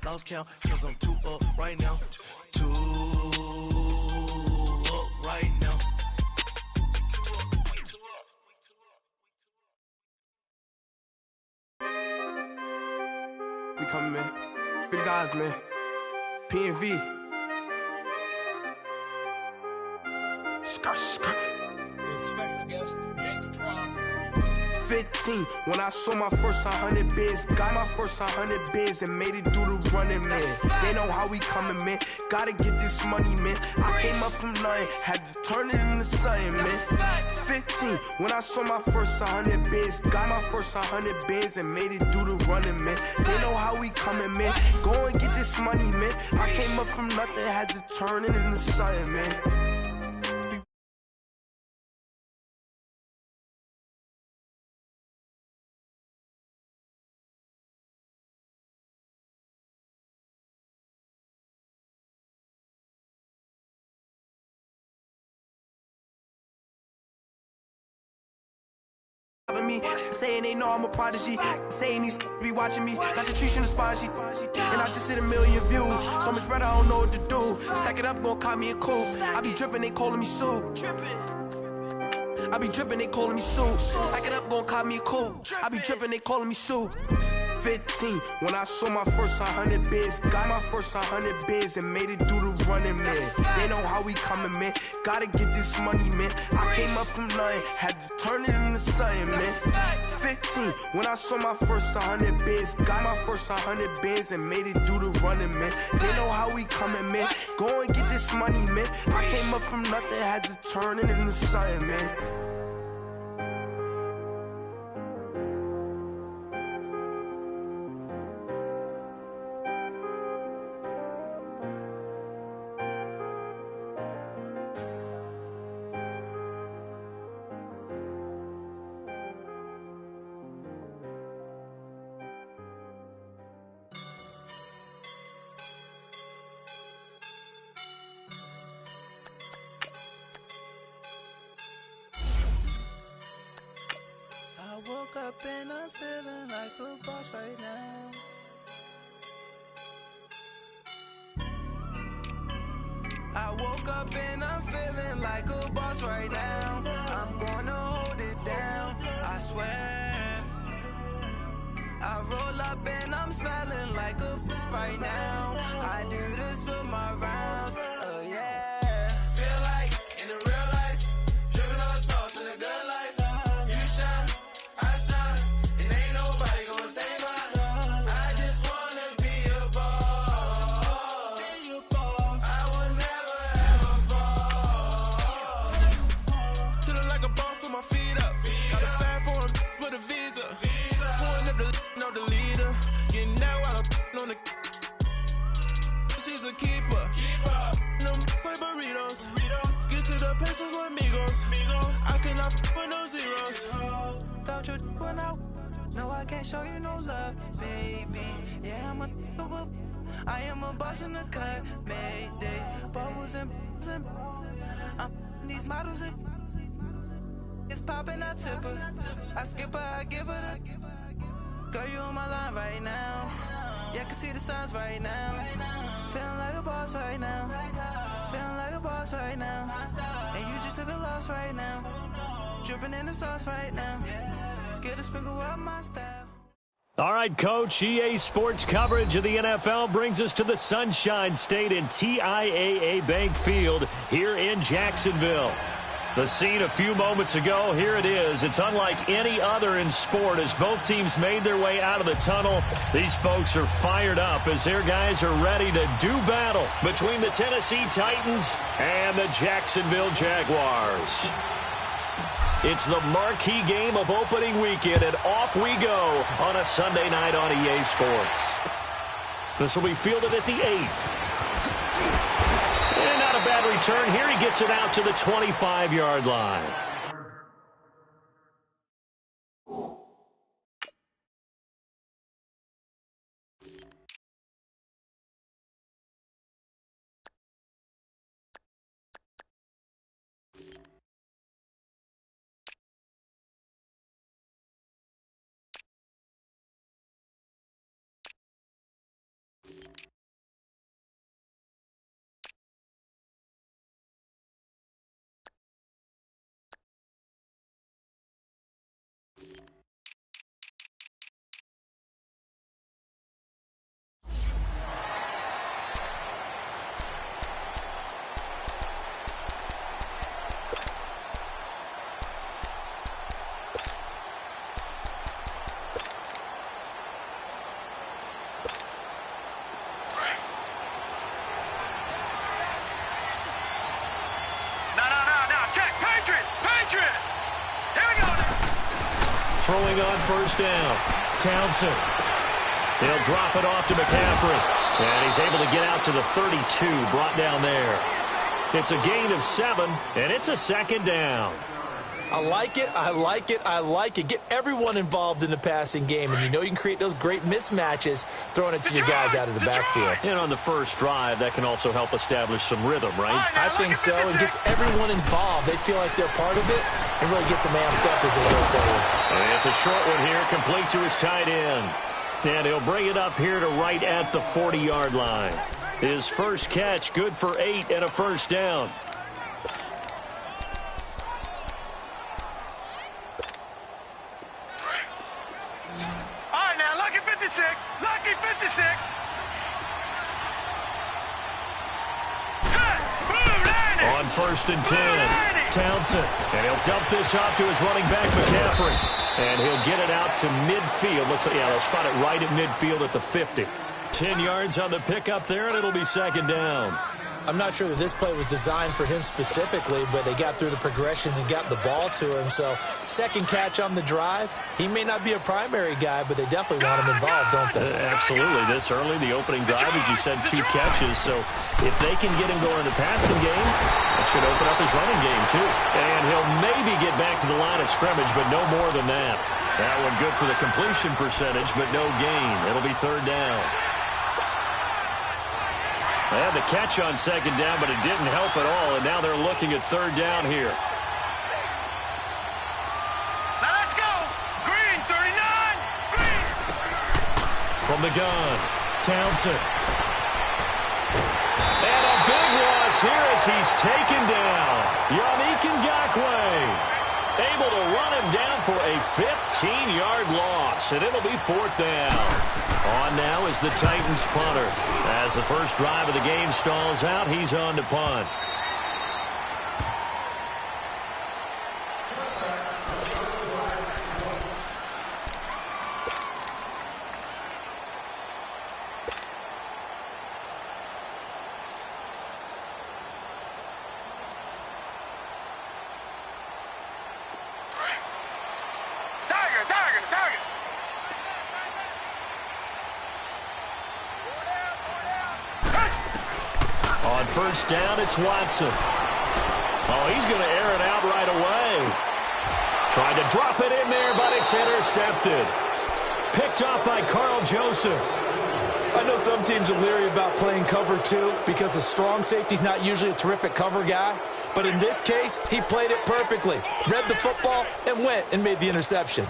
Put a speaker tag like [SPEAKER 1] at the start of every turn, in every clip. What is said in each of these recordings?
[SPEAKER 1] lost count, cause I'm too up right now. Too up right now.
[SPEAKER 2] We coming, man. For the guys, man. P&V. Skirt.
[SPEAKER 3] Special guest, Jake Trough.
[SPEAKER 2] 15, when I saw my first 100 bids, got my first 100 bids and made it through the running, man. They know how we coming, man. Gotta get this money, man. I came up from nothing, had to turn it into something, man. 15, when I saw my first 100 bids, got my first 100 bids and made it through the running, man. They know how we coming, man. Go and get this money, man. I came up from nothing, had to turn it into something, man. Me, saying they know I'm a prodigy, saying these be watching me, got the trees in the spine sheet, and I just hit 1 million views, so much better I don't know what to do, stack it up, gon' call me a coupe, I be drippin', they calling me soup, I be drippin', they calling me soup, stack it up, gon' call me a coupe, I be drippin', they calling me soup. 15, when I saw my first 100 bids, got my first 100 bids and made it through the running, man. They know how we coming, man. Gotta get this money, man. I came up from nothing, had to turn it into something, man. 15, when I saw my first 100 bids, got my first 100 bids and made it through the running, man. They know how we coming, man. Go and get this money, man. I came up from nothing, had to turn it into something, man.
[SPEAKER 4] I woke up and I'm feeling like a boss right now. I woke up and I'm feeling like a boss right now. I'm gonna hold it down, I swear. I roll up and I'm smelling like a right now. I do this for my rounds, yeah.
[SPEAKER 3] Feel like in the real life, dripping on sauce in a good life. You shine, I shine, and ain't nobody gonna take mine. I just wanna be a boss. I will never ever fall.
[SPEAKER 2] Chillin' like a boss with my feet up. Got a bag for him with a visa. Pulling up the know the leader. Getting that while I'm on the. She's a keeper. Them play burritos. Get to the pesos with amigos. I cannot with no zeros.
[SPEAKER 4] Don't you when no, I can't show you no love, baby. Yeah, I am a boss in the cut, mayday. Bubbles and I'm these models. It's popping, I tip her. I skip her, I give her the. Girl, you on my line right now. Yeah, I can see the signs right now. Feeling like a boss right now. Feeling like a boss right now. And you just took a loss right now. Dripping in the sauce right now. Get a sprinkle of my style.
[SPEAKER 5] All right, Coach, EA Sports coverage of the NFL brings us to the Sunshine State in TIAA Bank Field here in Jacksonville. The scene a few moments ago, here it is. It's unlike any other in sport as both teams made their way out of the tunnel. These folks are fired up as their guys are ready to do battle between the Tennessee Titans and the Jacksonville Jaguars. It's the marquee game of opening weekend, and off we go on a Sunday night on EA Sports. This will be fielded at the 8th. And not a bad return here. He gets it out to the 25-yard line. Throwing on first down. Townsend. He'll drop it off to McCaffrey. And he's able to get out to the 32, brought down there. It's a gain of 7, and it's a second down.
[SPEAKER 6] I like it, I like it, I like it. Get everyone involved in the passing game, and you know you can create those great mismatches throwing it to your guys out of the backfield.
[SPEAKER 5] And on the first drive, that can also help establish some rhythm, right?
[SPEAKER 6] I think so. It gets everyone involved. They feel like they're part of it and really gets them amped up as they go forward.
[SPEAKER 5] And it's a short one here, complete to his tight end. And he'll bring it up here to right at the 40-yard line. His first catch, good for 8 and a first down.
[SPEAKER 3] Lucky 56.
[SPEAKER 5] On first and 10, Townsend. And he'll dump this off to his running back, McCaffrey. And he'll get it out to midfield. Looks like, yeah, they'll spot it right at midfield at the 50. 10 yards on the pickup there, and it'll be second down.
[SPEAKER 6] I'm not sure that this play was designed for him specifically, but they got through the progressions and got the ball to him. So second catch on the drive. He may not be a primary guy, but they definitely want him involved, don't they?
[SPEAKER 5] Absolutely. This early, the opening drive, as you said, 2 catches. So if they can get him going in the passing game, that should open up his running game too. And he'll maybe get back to the line of scrimmage, but no more than that. That one good for the completion percentage, but no gain. It'll be third down. They had the catch on second down, but it didn't help at all, and now they're looking at third down here.
[SPEAKER 3] Now let's go. Green, 39. Green.
[SPEAKER 5] From the gun, Townsend. And a big loss here as he's taken down. Yannick Ngakoue able to run him down for a 15-yard loss, and it'll be fourth down. On now is the Titans punter. As the first drive of the game stalls out, he's on to punt. First down, it's Watson. Oh, he's going to air it out right away. Tried to drop it in there, but it's intercepted. Picked off by Carl Joseph.
[SPEAKER 6] I know some teams are leery about playing cover 2 because a strong safety's not usually a terrific cover guy. But in this case, he played it perfectly. Read the football and went and made the interception.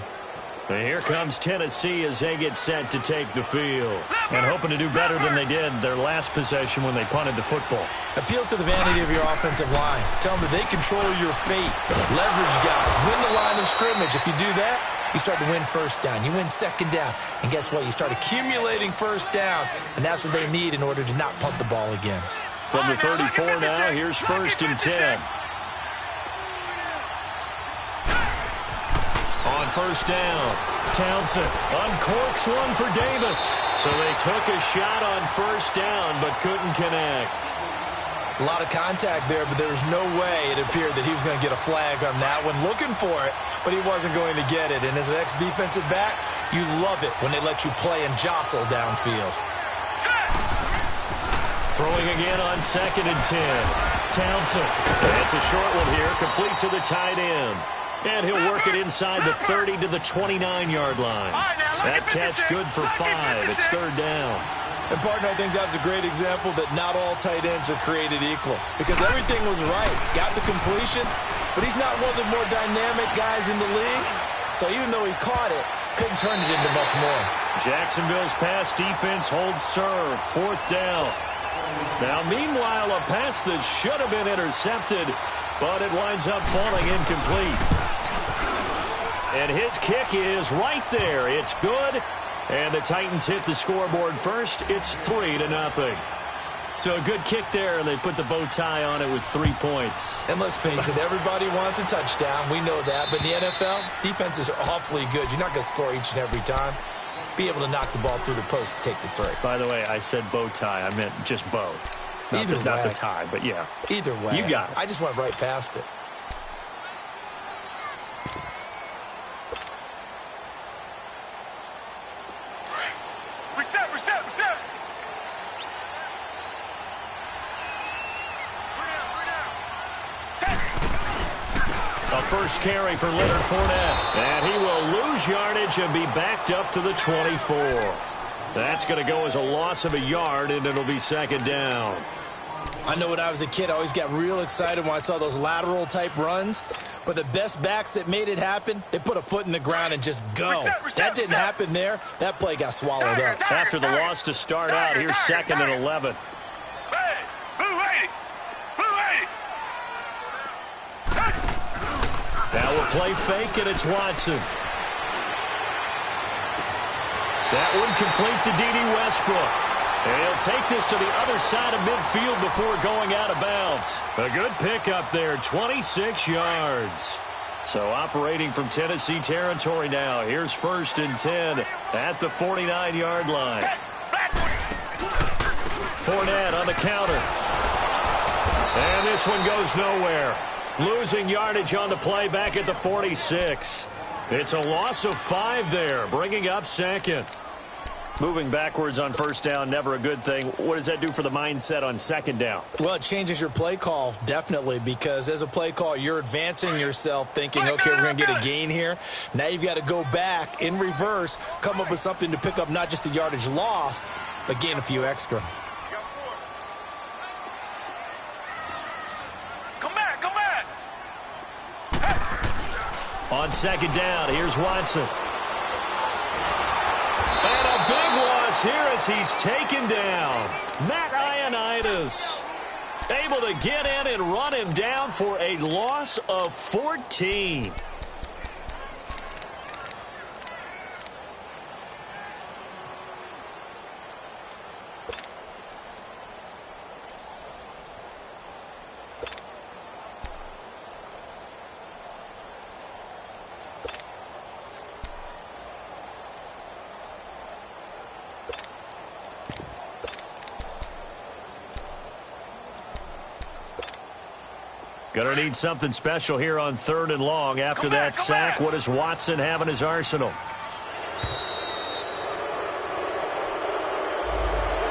[SPEAKER 5] And here comes Tennessee as they get set to take the field. And hoping to do better than they did their last possession when they punted the football.
[SPEAKER 6] Appeal to the vanity of your offensive line. Tell them that they control your fate. Leverage guys. Win the line of scrimmage. If you do that, you start to win first down. You win second down. And guess what? You start accumulating first downs. And that's what they need in order to not punt the ball again.
[SPEAKER 5] From the 34 now, here's first and 10. On first down, Townsend uncorks one for Davis. So they took a shot on first down, but couldn't connect.
[SPEAKER 6] A lot of contact there, but there was no way it appeared that he was going to get a flag on that one. Looking for it, but he wasn't going to get it. And as an ex-defensive back, you love it when they let you play and jostle downfield.
[SPEAKER 5] Throwing again on second and 10. Townsend. It's a short one here, complete to the tight end. And he'll work it inside the 30 to the 29-yard line. That catch good for 5. It's third down.
[SPEAKER 6] And, partner, I think that's a great example that not all tight ends are created equal. Because everything was right. Got the completion, but he's not one of the more dynamic guys in the league. So even though he caught it, couldn't turn it into much more.
[SPEAKER 5] Jacksonville's pass defense holds serve. Fourth down. Now, meanwhile, a pass that should have been intercepted, but it winds up falling incomplete. And his kick is right there. It's good. And the Titans hit the scoreboard first. It's 3-0. So a good kick there, and they put the bow tie on it with 3 points.
[SPEAKER 6] And let's face it, everybody wants a touchdown. We know that. But in the NFL, defenses are awfully good. You're not going to score each and every time. Be able to knock the ball through the post and take the 3.
[SPEAKER 5] By the way, I said bow tie. I meant just bow. Not the tie, but yeah.
[SPEAKER 6] Either way.
[SPEAKER 5] You got it.
[SPEAKER 6] I just went right past it.
[SPEAKER 5] A first carry for Leonard Fournette. And he will lose yardage and be backed up to the 24. That's going to go as a loss of a yard, and it'll be second down.
[SPEAKER 6] I know when I was a kid, I always got real excited when I saw those lateral-type runs. But the best backs that made it happen, they put a foot in the ground and just go. That didn't happen there. That play got swallowed up.
[SPEAKER 5] After the loss to start out, here's second and 11. Now we'll play fake, and it's Watson. That one complete to D.D. Westbrook. And he'll take this to the other side of midfield before going out of bounds. A good pickup there, 26 yards. So operating from Tennessee territory now. Here's first and 10 at the 49-yard line. Fournette on the counter. And this one goes nowhere. Losing yardage on the play back at the 46. It's a loss of 5 there, bringing up second. Moving backwards on first down, never a good thing. What does that do for the mindset on second down?
[SPEAKER 6] Well, it changes your play call, definitely, because as a play call, you're advancing yourself thinking, okay, we're going to get a gain here. Now you've got to go back in reverse, come up with something to pick up not just the yardage lost, but gain a few extra.
[SPEAKER 3] Come back.
[SPEAKER 5] On second down, here's Watson. And a big loss here as he's taken down. Matt Ioannidis able to get in and run him down for a loss of 14. Going to need something special here on third and long. After that sack, what does Watson have in his arsenal?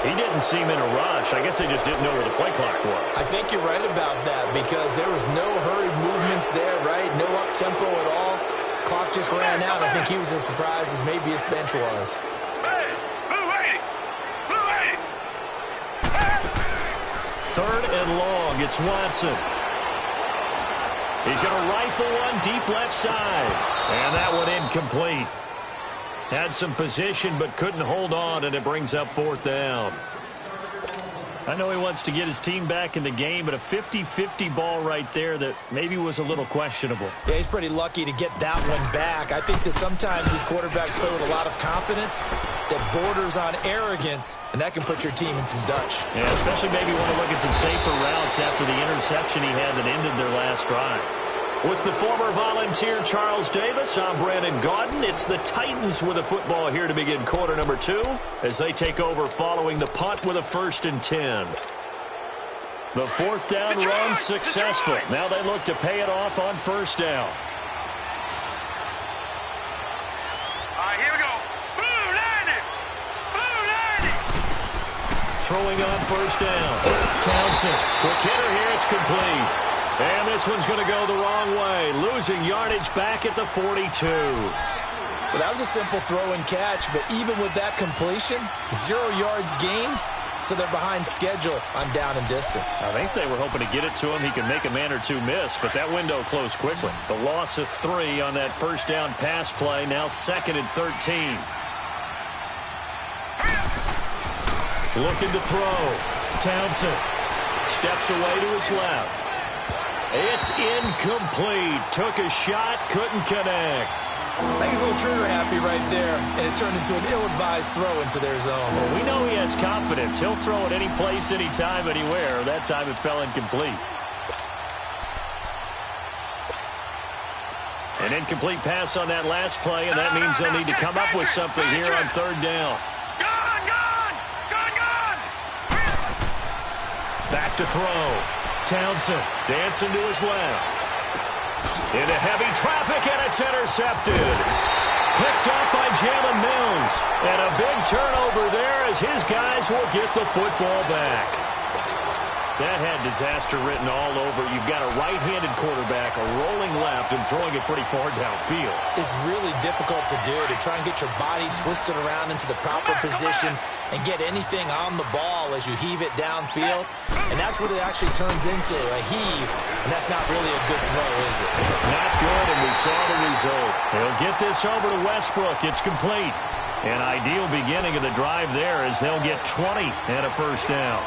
[SPEAKER 5] He didn't seem in a rush. I guess they just didn't know where the play clock was.
[SPEAKER 6] I think you're right about that because there was no hurried movements there, right? No up-tempo at all. Clock just ran out. I think he was as surprised as maybe his bench was.
[SPEAKER 5] Third and long. It's Watson. He's going to rifle one deep left side. And that one incomplete. Had some position but couldn't hold on, and it brings up fourth down. I know he wants to get his team back in the game, but a 50-50 ball right there that maybe was a little questionable.
[SPEAKER 6] Yeah, he's pretty lucky to get that one back. I think that sometimes these quarterbacks play with a lot of confidence that borders on arrogance, and that can put your team in some Dutch.
[SPEAKER 5] Yeah, especially maybe want to look at some safer routes after the interception he had that ended their last drive. With the former Volunteer Charles Davis, I'm Brandon Gaudin. It's the Titans with a football here to begin quarter number 2 as they take over following the punt with a 1st and 10. The fourth down run successful. Now they look to pay it off on first down.
[SPEAKER 3] All right, here we go. Blue 90.
[SPEAKER 5] Throwing on first down. Townsend. Quick hitter here. It's complete. And this one's going to go the wrong way. Losing yardage back at the 42.
[SPEAKER 6] Well, that was a simple throw and catch, but even with that completion, 0 yards gained, so they're behind schedule on down and distance.
[SPEAKER 5] I think they were hoping to get it to him. He could make a man or two miss, but that window closed quickly. The loss of 3 on that first down pass play, now 2nd and 13. Looking to throw. Townsend steps away to his left. It's incomplete. Took a shot, couldn't connect.
[SPEAKER 6] I think he's a little trigger happy right there, and it turned into an ill-advised throw into their zone.
[SPEAKER 5] Well, we know he has confidence. He'll throw it any place, anytime, anywhere. That time it fell incomplete. An incomplete pass on that last play, and that means they'll need to come up with something here on third down.
[SPEAKER 3] Gone!
[SPEAKER 5] Back to throw. Townsend dancing to his left. Into heavy traffic, and it's intercepted. Picked up by Jalen Mills. And a big turnover there as his guys will get the football back. That had disaster written all over. You've got a right-handed quarterback, a rolling left, and throwing it pretty far downfield.
[SPEAKER 6] It's really difficult to do, to try and get your body twisted around into the proper position and get anything on the ball as you heave it downfield. And that's what it actually turns into, a heave. And that's not really a good throw, is it?
[SPEAKER 5] Not good, and we saw the result. They'll get this over to Westbrook. It's complete. An ideal beginning of the drive there as they'll get 20 and a first down.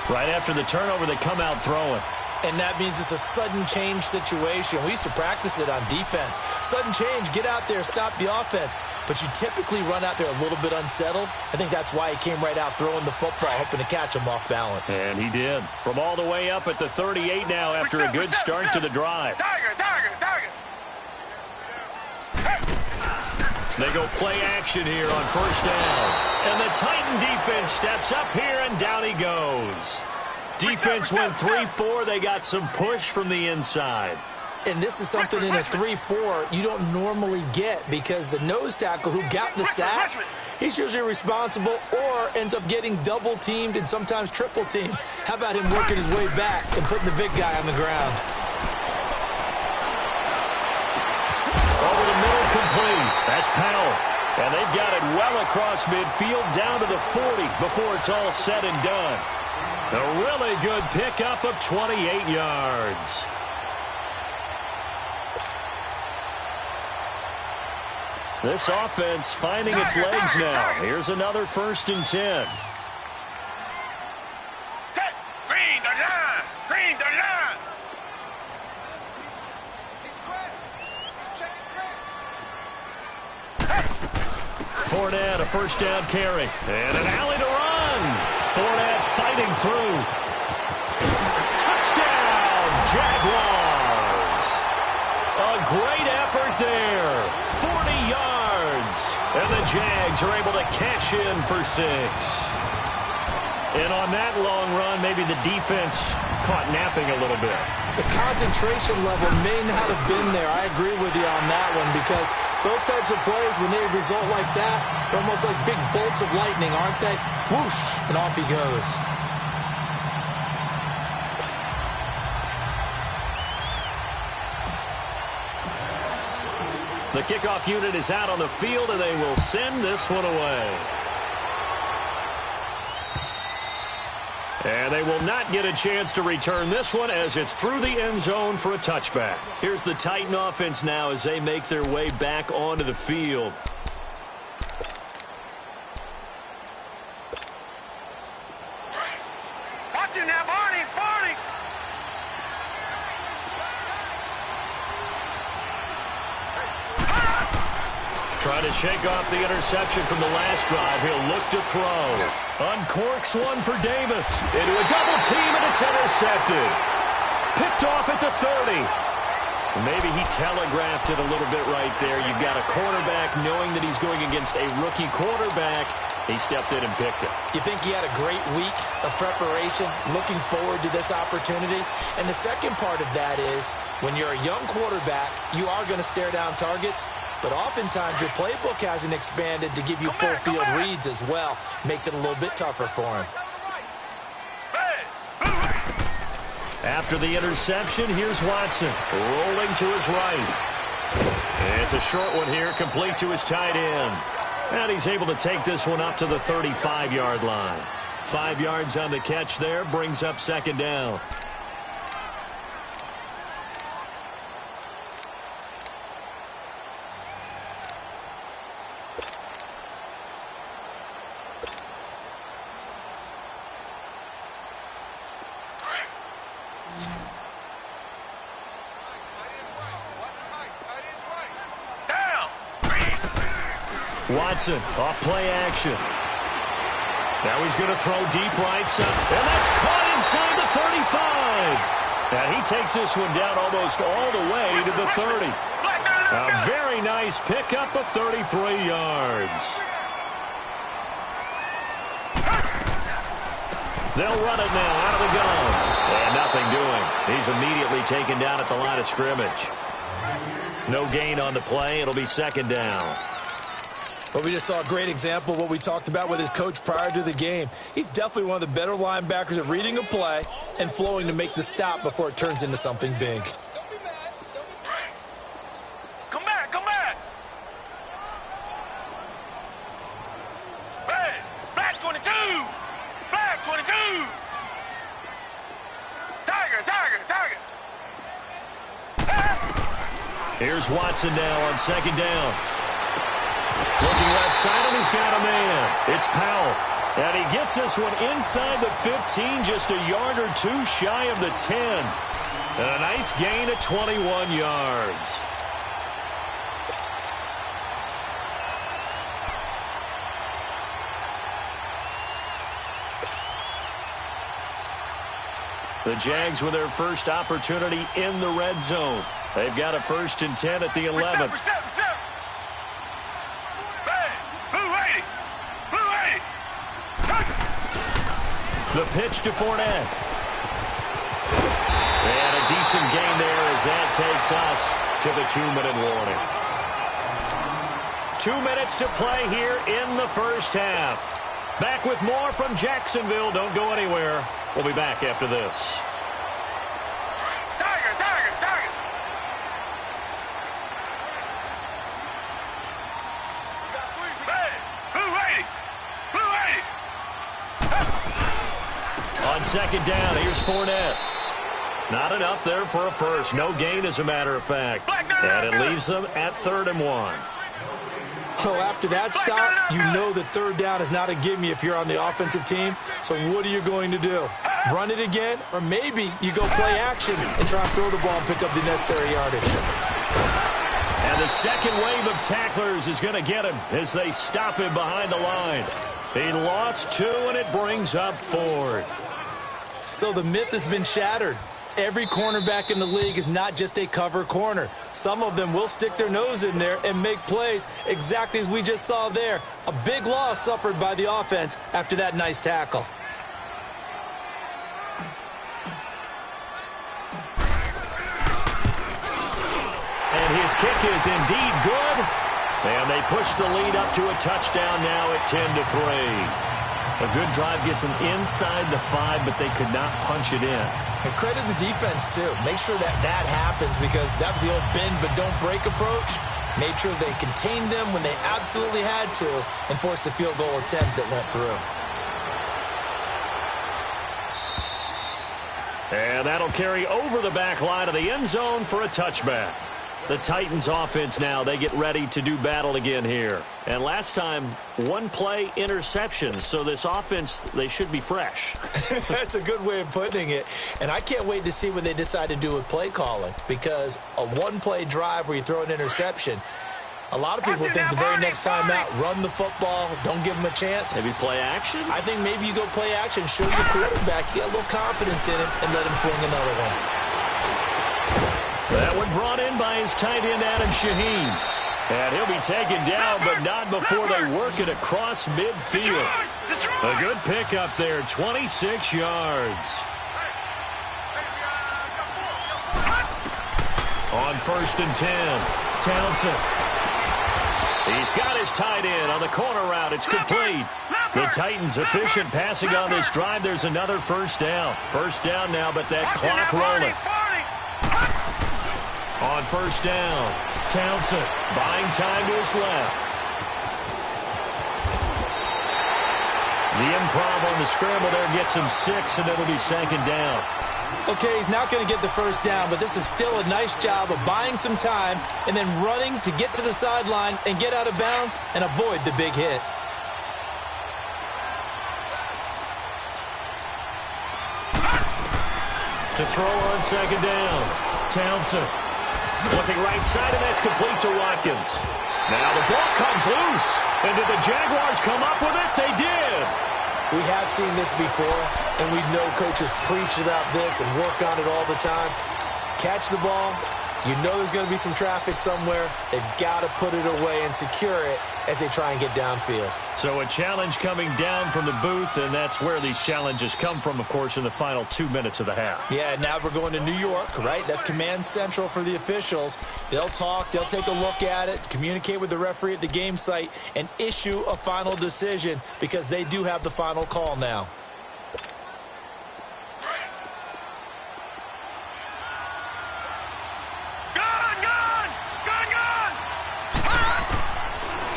[SPEAKER 5] Right after the turnover, they come out throwing.
[SPEAKER 6] And that means it's a sudden change situation. We used to practice it on defense. Sudden change, get out there, stop the offense. But you typically run out there a little bit unsettled. I think that's why he came right out throwing the football, hoping to catch him off balance.
[SPEAKER 5] And he did. From all the way up at the 38 now after a good start to the drive. They go play action here on first down. And the Titan defense steps up here, and down he goes. Defense went 3-4. They got some push from the inside.
[SPEAKER 6] And this is something in a 3-4 you don't normally get, because the nose tackle who got the sack, he's usually responsible or ends up getting double-teamed and sometimes triple-teamed. How about him working his way back and putting the big guy on the ground?
[SPEAKER 5] Over the middle, complete. That's Powell. And they've got it well across midfield down to the 40 before it's all said and done. A really good pickup of 28 yards. This offense finding its legs now. Here's another 1st and 10.
[SPEAKER 3] Green the line! Green the line!
[SPEAKER 5] Fournette, a first down carry. And an alley to run. Fournette fighting through. Touchdown, Jaguars. A great effort there. 40 yards. And the Jags are able to cash in for 6. And on that long run, maybe the defense caught napping a little bit.
[SPEAKER 6] The concentration level may not have been there. I agree with you on that one, because those types of plays, when they result like that, they're almost like big bolts of lightning, aren't they? Whoosh, and off he goes.
[SPEAKER 5] The kickoff unit is out on the field, and they will send this one away. And they will not get a chance to return this one as it's through the end zone for a touchback. Here's the Titan offense now as they make their way back onto the field.
[SPEAKER 3] Watch him now, Barney! Barney!
[SPEAKER 5] Trying to shake off the interception from the last drive. He'll look to throw. Uncorks one for Davis. Into a double team, and it's intercepted. Picked off at the 30. Maybe he telegraphed it a little bit right there. You've got a quarterback knowing that he's going against a rookie quarterback. He stepped in and picked it.
[SPEAKER 6] You think he had a great week of preparation, looking forward to this opportunity? And the second part of that is, when you're a young quarterback, you are going to stare down targets. But oftentimes your playbook hasn't expanded to give you full field reads as well. Makes it a little bit tougher for him.
[SPEAKER 5] After the interception, here's Watson rolling to his right. It's a short one here, complete to his tight end. And he's able to take this one up to the 35-yard line. 5 yards on the catch there, brings up 2nd down. Watson off play action. Now he's going to throw deep right side. And that's caught inside the 35. Now he takes this one down almost all the way to the 30. A very nice pickup of 33 yards. They'll run it now out of the gun. And nothing doing. He's immediately taken down at the line of scrimmage. No gain on the play. It'll be 2nd down.
[SPEAKER 6] But we just saw a great example of what we talked about with his coach prior to the game. He's definitely one of the better linebackers at reading a play and flowing to make the stop before it turns into something big.
[SPEAKER 3] Come back, come back. Hey, black 22. Black 22. Tiger, tiger, tiger.
[SPEAKER 5] Here's Watson now on second down. Looking left side, and he's got a man. It's Powell. And he gets this one inside the 15, just a yard or two shy of the 10. And a nice gain of 21 yards. The Jags with their first opportunity in the red zone. They've got a 1st and 10 at the 11. The pitch to Fournette. And a decent gain there as that takes us to the 2-minute warning. 2 minutes to play here in the first half. Back with more from Jacksonville. Don't go anywhere. We'll be back after this.
[SPEAKER 3] Tiger, tiger, tiger. Hey, blue lady, blue lady.
[SPEAKER 5] On second down, here's Fournette. Not enough there for a first. No gain, as a matter of fact. And it leaves them at 3rd and 1.
[SPEAKER 6] So after that stop, you know that 3rd down is not a gimme if you're on the offensive team. So what are you going to do? Run it again? Or maybe you go play action and try and throw the ball and pick up the necessary yardage.
[SPEAKER 5] And the second wave of tacklers is going to get him as they stop him behind the line. He lost 2, and it brings up 4th.
[SPEAKER 6] So the myth has been shattered. Every cornerback in the league is not just a cover corner. Some of them will stick their nose in there and make plays exactly as we just saw there. A big loss suffered by the offense after that nice tackle.
[SPEAKER 5] And his kick is indeed good. And they push the lead up to a touchdown now at 10-3. A good drive gets them inside the 5, but they could not punch it in.
[SPEAKER 6] And credit the defense, too. Make sure that happens because that was the old bend but don't break approach. Made sure they contained them when they absolutely had to and forced the field goal attempt that went through.
[SPEAKER 5] And that'll carry over the back line of the end zone for a touchback. The Titans offense now, they get ready to do battle again here. And last time, 1-play interception. So this offense, they should be fresh.
[SPEAKER 6] That's a good way of putting it. And I can't wait to see what they decide to do with play calling. Because a 1-play drive where you throw an interception, a lot of people think the very next time out, run the football, don't give them a chance.
[SPEAKER 5] Maybe play action?
[SPEAKER 6] I think maybe you go play action, show your quarterback, get a little confidence in it, and let him fling another one.
[SPEAKER 5] That one brought in by his tight end, Adam Shaheen. And he'll be taken down, but not before they work it across midfield. A good pickup there, 26 yards. On 1st and 10, Townsend. He's got his tight end on the corner route. It's complete. The Titans efficient passing on this drive. There's another 1st down. 1st down now, but that clock rolling. On 1st down, Townsend buying time to his left. The improv on the scramble there gets him 6, and it'll be 2nd down.
[SPEAKER 6] Okay, he's not going to get the 1st down, but this is still a nice job of buying some time and then running to get to the sideline and get out of bounds and avoid the big hit.
[SPEAKER 5] To throw on 2nd down, Townsend. Looking right side, and that's complete to Watkins. Now the ball comes loose. And did the Jaguars come up with it? They did.
[SPEAKER 6] We have seen this before, and we know coaches preach about this and work on it all the time. Catch the ball, You know there's going to be some traffic somewhere. They've got to put it away and secure it as they try and get downfield.
[SPEAKER 5] So a challenge coming down from the booth, and that's where these challenges come from, of course, in the final 2 minutes of the half.
[SPEAKER 6] Yeah, now we're going to New York, right? That's command central for the officials. They'll talk, they'll take a look at it, communicate with the referee at the game site, and issue a final decision because they do have the final call now.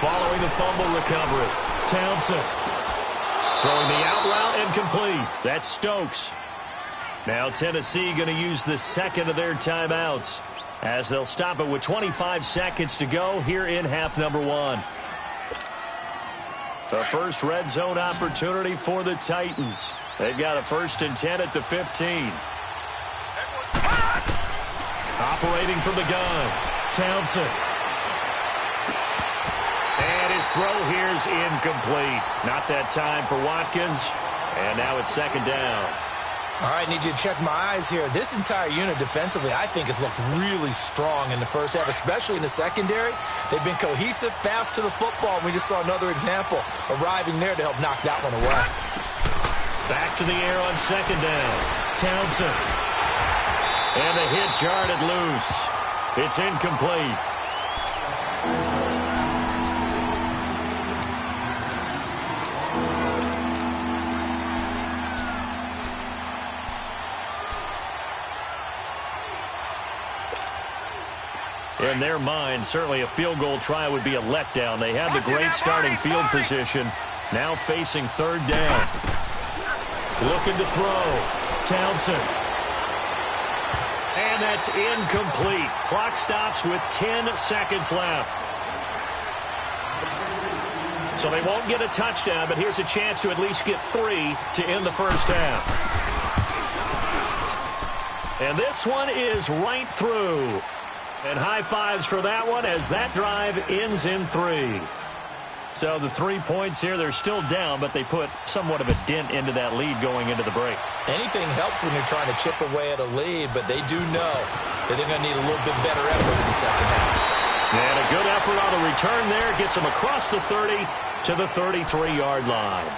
[SPEAKER 5] Following the fumble recovery, Townsend throwing the out route incomplete. That's Stokes. Now Tennessee going to use the second of their timeouts as they'll stop it with 25 seconds to go here in half number 1. The first red zone opportunity for the Titans. They've got a 1st and 10 at the 15. Operating from the gun, Townsend. And his throw here is incomplete. Not that time for Watkins. And now it's 2nd down.
[SPEAKER 6] All right, need you to check my eyes here. This entire unit defensively, I think, has looked really strong in the first half, especially in the secondary. They've been cohesive, fast to the football. We just saw another example arriving there to help knock that one away.
[SPEAKER 5] Back to the air on 2nd down. Townsend. And the hit jarred it loose. It's incomplete. In their mind, certainly a field goal try would be a letdown. They had the great starting field position. Now facing 3rd down. Looking to throw. Townsend. And that's incomplete. Clock stops with 10 seconds left. So they won't get a touchdown, but here's a chance to at least get 3 to end the first half. And this one is right through. And high fives for that one as that drive ends in 3. So the 3 points here, they're still down, but they put somewhat of a dent into that lead going into the break.
[SPEAKER 6] Anything helps when you're trying to chip away at a lead, but they do know that they're going to need a little bit better effort in the second half.
[SPEAKER 5] And a good effort on the return there gets them across the 30 to the 33-yard line.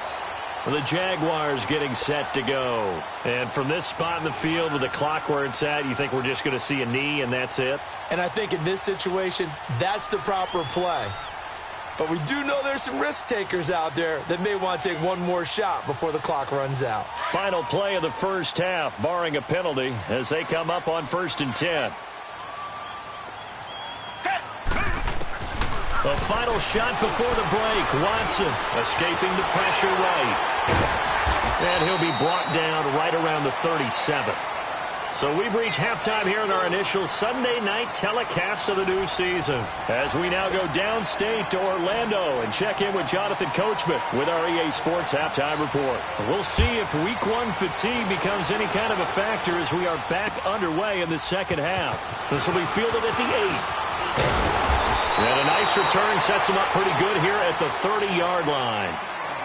[SPEAKER 5] The Jaguars getting set to go. And from this spot in the field with the clock where it's at, you think we're just going to see a knee and that's it?
[SPEAKER 6] And I think in this situation, that's the proper play. But we do know there's some risk takers out there that may want to take one more shot before the clock runs out.
[SPEAKER 5] Final play of the first half, barring a penalty, as they come up on 1st and 10. The final shot before the break. Watson escaping the pressure right. And he'll be brought down right around the 37. So we've reached halftime here in our initial Sunday night telecast of the new season. As we now go downstate to Orlando and check in with Jonathan Coachman with our EA Sports Halftime Report. We'll see if Week 1 fatigue becomes any kind of a factor as we are back underway in the second half. This will be fielded at the 8. And a nice return sets him up pretty good here at the 30-yard line.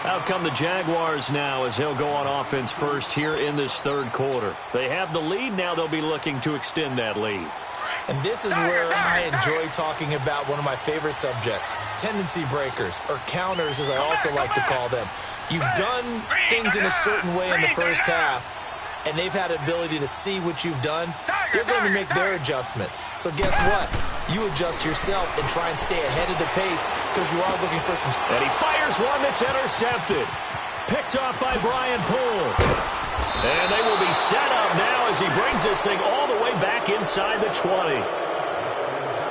[SPEAKER 5] Out come the Jaguars now as they'll go on offense first here in this 3rd quarter. They have the lead. Now they'll be looking to extend that lead.
[SPEAKER 6] And this is where I enjoy talking about one of my favorite subjects, tendency breakers, or counters as I also like to call them. You've done things in a certain way in the first half, and they've had the ability to see what you've done. They're going to make their adjustments. So guess what? You adjust yourself and try and stay ahead of the pace because you are looking for some...
[SPEAKER 5] And he fires one that's intercepted. Picked off by Brian Poole. And they will be set up now as he brings this thing all the way back inside the 20.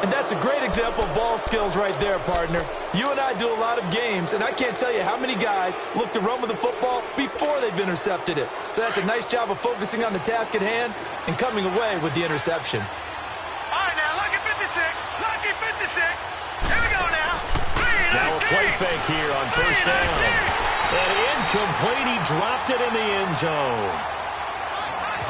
[SPEAKER 6] And that's a great example of ball skills right there, partner. You and I do a lot of games, and I can't tell you how many guys look to run with the football before they've intercepted it. So that's a nice job of focusing on the task at hand and coming away with the interception.
[SPEAKER 3] All right, now, lucky 56. Lucky 56. Here we go now.
[SPEAKER 5] Now a play fake here on 1st down. And incomplete. He dropped it in the end zone.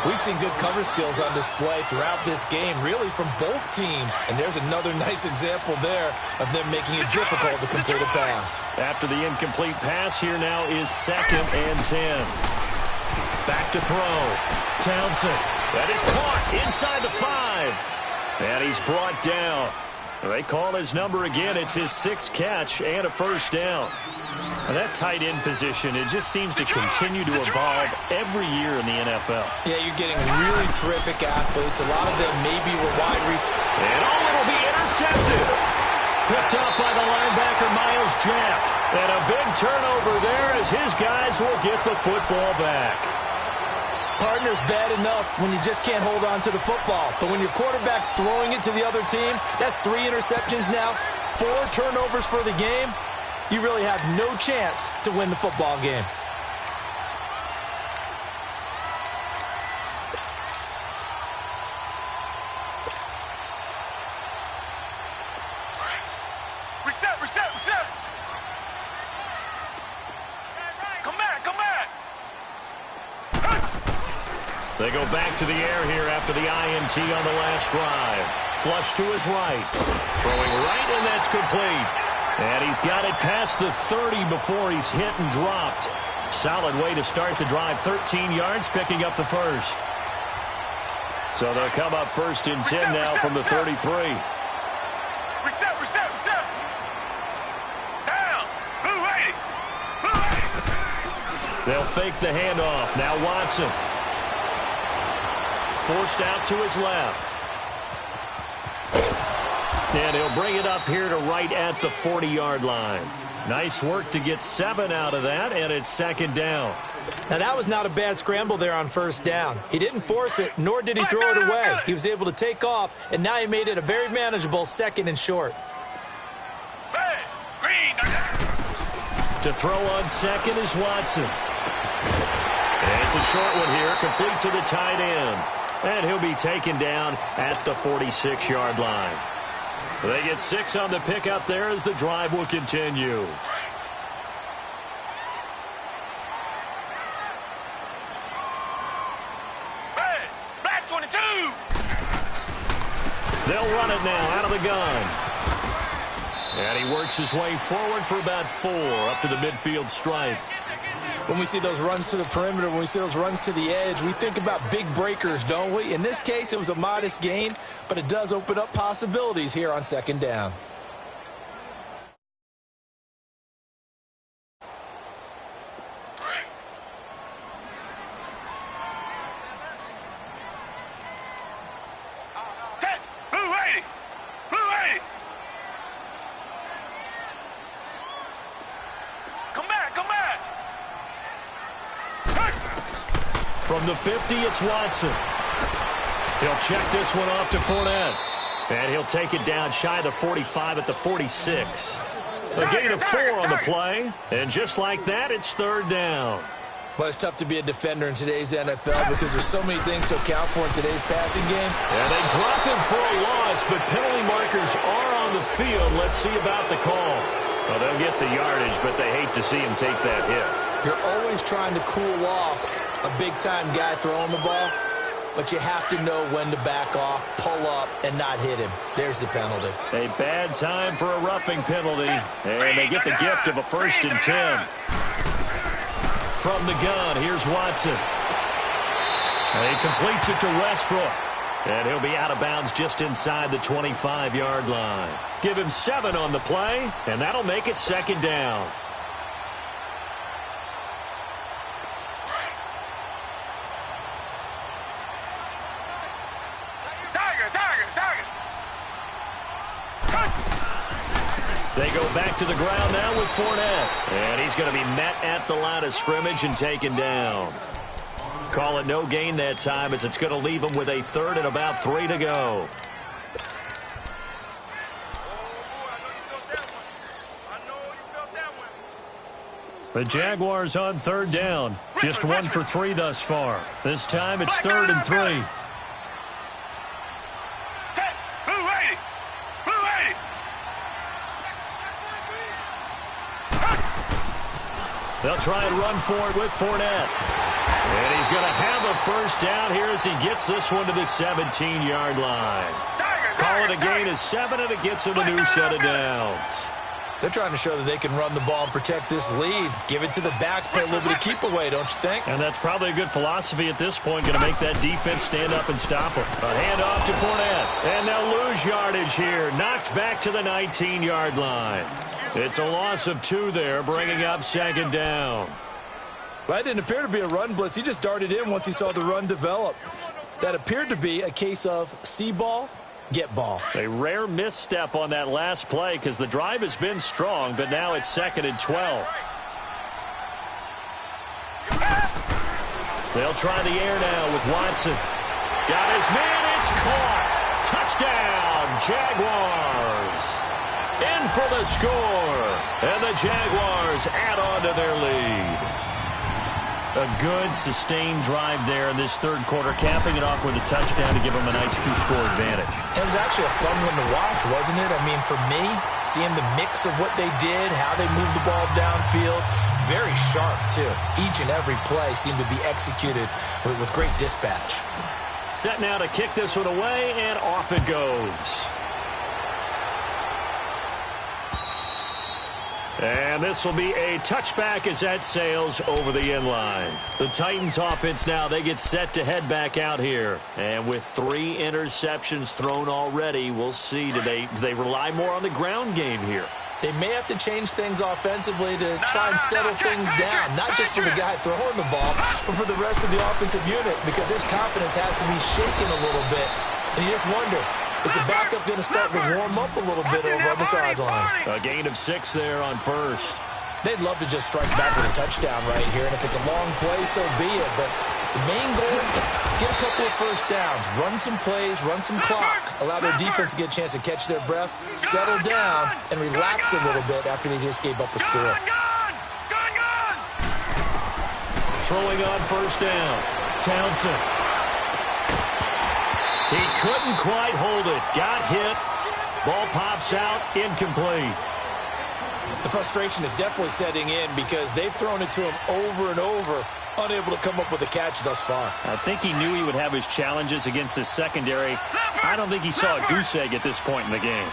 [SPEAKER 6] We've seen good cover skills on display throughout this game, really from both teams. And there's another nice example there of them making it difficult to complete a pass.
[SPEAKER 5] After the incomplete pass, here now is 2nd and 10. Back to throw. Townsend. That is caught inside the 5. And he's brought down. They call his number again. It's his 6th catch and a first down. And that tight end position, it just seems to continue to evolve every year in the NFL.
[SPEAKER 6] Yeah, you're getting really terrific athletes. A lot of them maybe were wide receivers.
[SPEAKER 5] And it'll be intercepted. Picked up by the linebacker, Miles Jack. And a big turnover there as his guys will get the football back.
[SPEAKER 6] Partner's bad enough when you just can't hold on to the football. But when your quarterback's throwing it to the other team, that's 3 interceptions now, 4 turnovers for the game. You really have no chance to win the football game.
[SPEAKER 3] Reset. Come back.
[SPEAKER 5] They go back to the air here after the INT on the last drive. Flush to his right. Throwing right, and that's complete. And he's got it past the 30 before he's hit and dropped. Solid way to start the drive. 13 yards, picking up the first. So they'll come up 1st and 10 now from the 33.
[SPEAKER 3] Reset. Down. Blue 80.
[SPEAKER 5] They'll fake the handoff. Now Watson. Forced out to his left. And he'll bring it up here to right at the 40-yard line. Nice work to get 7 out of that, and it's 2nd down.
[SPEAKER 6] Now, that was not a bad scramble there on 1st down. He didn't force it, nor did he throw it away. He was able to take off, and now he made it a very manageable 2nd and short.
[SPEAKER 5] To throw on 2nd is Watson. And it's a short one here, complete to the tight end. And he'll be taken down at the 46-yard line. They get 6 on the pickup there as the drive will continue.
[SPEAKER 3] Hey, Black 22.
[SPEAKER 5] They'll run it now out of the gun. And he works his way forward for about 4 up to the midfield stripe.
[SPEAKER 6] When we see those runs to the perimeter, when we see those runs to the edge, we think about big breakers, don't we? In this case, it was a modest gain, but it does open up possibilities here on 2nd down.
[SPEAKER 5] From the 50, it's Watson. He'll check this one off to Fournette. And he'll take it down shy of the 45 at the 46. A gain of 4 on the play. And just like that, it's 3rd down.
[SPEAKER 6] Well, it's tough to be a defender in today's NFL because there's so many things to account for in today's passing game.
[SPEAKER 5] And they drop him for a loss, but penalty markers are on the field. Let's see about the call. Well, they'll get the yardage, but they hate to see him take that hit.
[SPEAKER 6] You're always trying to cool off a big-time guy throwing the ball, but you have to know when to back off, pull up, and not hit him. There's the penalty.
[SPEAKER 5] A bad time for a roughing penalty, and they get the gift of a 1st and 10. From the gun, here's Watson. And he completes it to Westbrook. And he'll be out of bounds just inside the 25-yard line. Give him 7 on the play, and that'll make it 2nd down. They go back to the ground now with Fournette. And he's going to be met at the line of scrimmage and taken down. Call it no gain that time as it's going to leave him with a 3rd and about 3 to go. The Jaguars on 3rd down. Just 1 for 3 thus far. This time it's 3rd and 3. They'll try and run for it with Fournette. And he's going to have a 1st down here as he gets this one to the 17-yard line. Call it a gain of 7, and it gets him a new set of downs.
[SPEAKER 6] They're trying to show that they can run the ball and protect this lead. Give it to the backs, play a little bit of keep away, don't you think?
[SPEAKER 5] And that's probably a good philosophy at this point. Going to make that defense stand up and stop them. A handoff to Fournette. And they'll lose yardage here. Knocked back to the 19-yard line. It's a loss of 2 there, bringing up 2nd down.
[SPEAKER 6] Well, that didn't appear to be a run blitz. He just darted in once he saw the run develop. That appeared to be a case of see ball, get ball.
[SPEAKER 5] A rare misstep on that last play because the drive has been strong, but now it's 2nd and 12. They'll try the air now with Watson. Got his man. It's caught. Touchdown, Jaguars. In for the score. And the Jaguars add on to their lead. A good, sustained drive there in this 3rd quarter, capping it off with a touchdown to give them a nice 2-score advantage.
[SPEAKER 6] It was actually a fun one to watch, wasn't it? I mean, for me, seeing the mix of what they did, how they moved the ball downfield, very sharp, too. Each and every play seemed to be executed with great dispatch.
[SPEAKER 5] Set now to kick this one away, and off it goes. And this will be a touchback as that sails over the end line. The Titans offense now, they get set to head back out here. And with 3 interceptions thrown already, we'll see. Do they rely more on the ground game here?
[SPEAKER 6] They may have to change things offensively to try and settle things down. Not just for the guy throwing the ball, but for the rest of the offensive unit. Because their confidence has to be shaken a little bit. And you just wonder, is the backup going to start to warm up a little bit over on the sideline?
[SPEAKER 5] A gain of 6 there on first.
[SPEAKER 6] They'd love to just strike back with a touchdown right here, and if it's a long play, so be it. But the main goal, get a couple of first downs, run some plays, run some clock, allow their defense to get a chance to catch their breath, settle down, and relax a little bit after they just gave up a score.
[SPEAKER 5] Throwing on first down, Townsend. He couldn't quite hold it. Got hit. Ball pops out. Incomplete.
[SPEAKER 6] The frustration is definitely setting in because they've thrown it to him over and over, unable to come up with a catch thus far.
[SPEAKER 5] I think he knew he would have his challenges against his secondary. I don't think he saw a goose egg at this point in the game.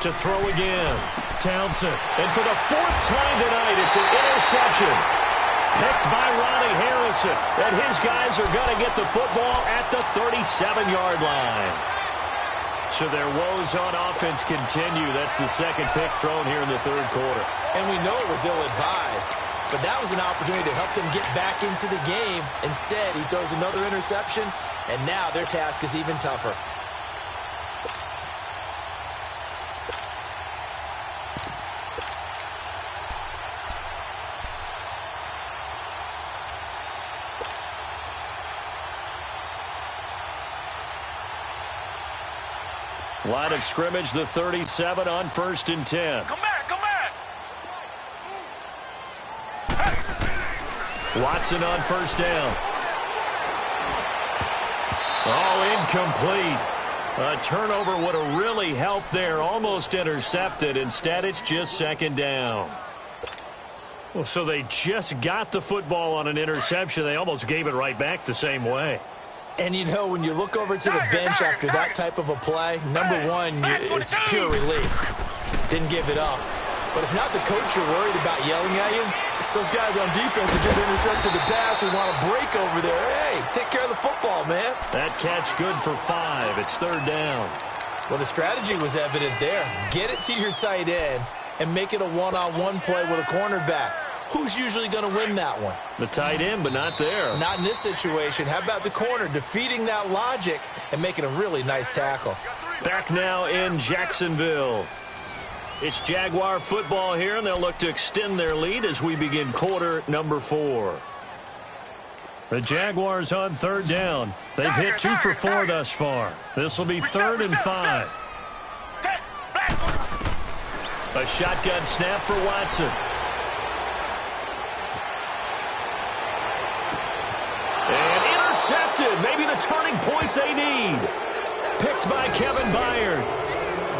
[SPEAKER 5] To throw again. Townsend. And for the 4th time tonight, it's an interception. Picked by Ronnie Harrison. And his guys are going to get the football at the 37-yard line. So their woes on offense continue. That's the 2nd pick thrown here in the 3rd quarter.
[SPEAKER 6] And we know it was ill-advised, but that was an opportunity to help them get back into the game. Instead, he throws another interception, and now their task is even tougher.
[SPEAKER 5] Line of scrimmage, the 37 on 1st and 10.
[SPEAKER 3] Come back, come back.
[SPEAKER 5] Watson on first down. Oh, incomplete. A turnover would have really helped there. Almost intercepted. Instead, it's just 2nd down. Well, so they just got the football on an interception. They almost gave it right back the same way.
[SPEAKER 6] And, you know, when you look over to the bench after that type of a play, number one is pure relief. Didn't give it up. But it's not the coach you're worried about yelling at you. It's those guys on defense who just intercepted the pass who want to break over there. Hey, take care of the football, man.
[SPEAKER 5] That catch good for 5. It's 3rd down.
[SPEAKER 6] Well, the strategy was evident there. Get it to your tight end and make it a one-on-one play with a cornerback. Who's usually going to win that one?
[SPEAKER 5] The tight end, but not there.
[SPEAKER 6] Not in this situation. How about the corner defeating that logic and making a really nice tackle?
[SPEAKER 5] Back now in Jacksonville. It's Jaguar football here, and they'll look to extend their lead as we begin quarter number 4. The Jaguars on 3rd down. They've hit 2 for 4 thus far. This will be 3rd and 5. A shotgun snap for Watson. And intercepted. Maybe the turning point they need. Picked by Kevin Byard.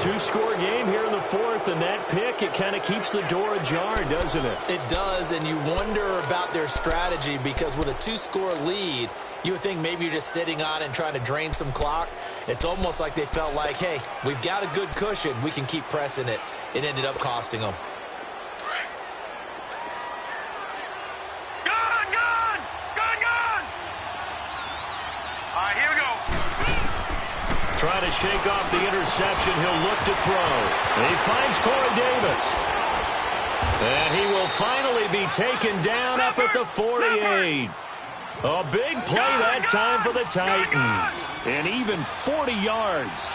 [SPEAKER 5] 2 two-score game here in the fourth, and that pick, it kind of keeps the door ajar, doesn't it?
[SPEAKER 6] It does, and you wonder about their strategy because with a two-score lead, you would think maybe you're just sitting on it and trying to drain some clock. It's almost like they felt like, hey, we've got a good cushion. We can keep pressing it. It ended up costing them.
[SPEAKER 5] Trying to shake off the interception. He'll look to throw. He finds Corey Davis. And he will finally be taken down up at the 48. A big play that time for the Titans. And even 40 yards.